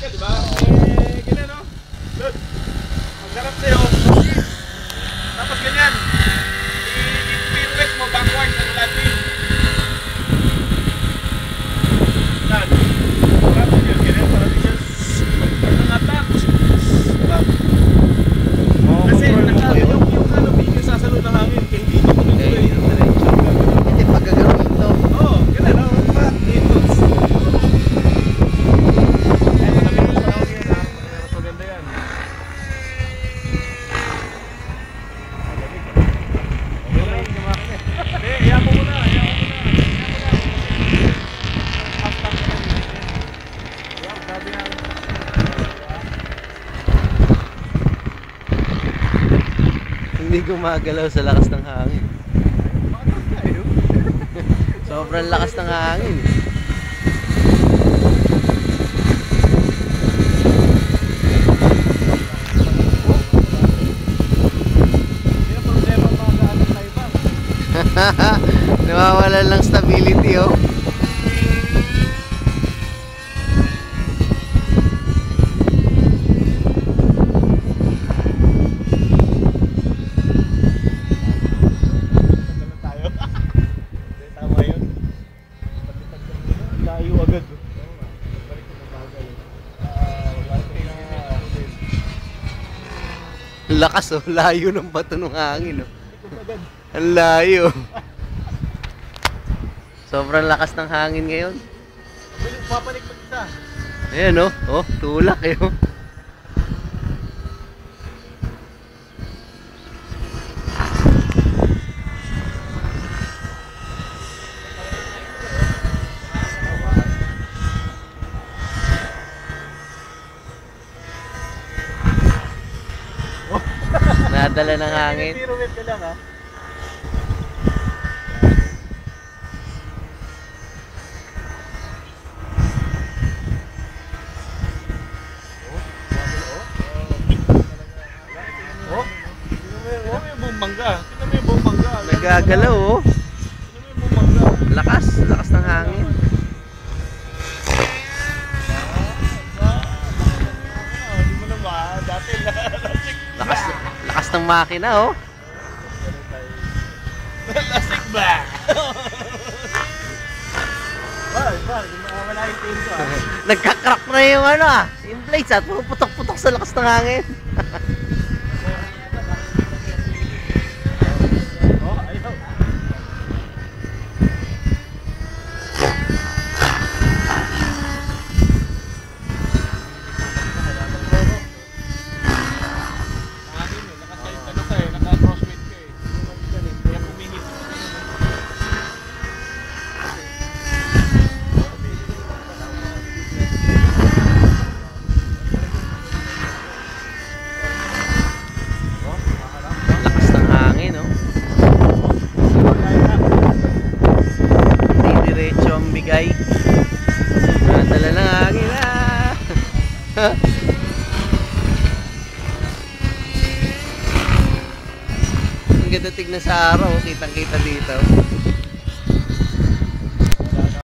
ka, di ba? Ganyan, no? Look. Magharap sa'yo. Tapos ganyan. I-pirouette mo backward sa landing. Yan. Parang ganyan, parang ganyan. Pag-attack. Kasi yung ano, bigyan sasalo ng hangin. Kaya hindi pa tuloy-tuloy. Hindi pagkagawin ito. Oo, ganyan. Dito. Hindi gumagalaw sa lakas ng hangin. Sobrang lakas ng hangin. Nawawalan lang stability, oh. Lakas, oh, layo ng bato ng hangin, oh. Ang layo. Sobrang lakas ng hangin ngayon. Papanik pa isa. Ayan, oh, oh, tulak, eh, oh. Nadala ng hangin. Pirouette ka lang, ha? Oh, tingnan mo yung buong mangga. Tingnan mo yung buong mangga. Nagagalaw, oh. Tingnan mo yung buong mangga. Lakas, lakas ng hangin. Hindi mo naman, dati Lakas, lakas ng makina, oh. lasik ba? Wala yung team ko, ha? Nagka-crack na yung ano, ah. Yung plates, at puputok-putok sa lakas ng hangin. Bigay. Nadala ng hangin, ah. Ang ganda tignan sa araw, kitang kita dito.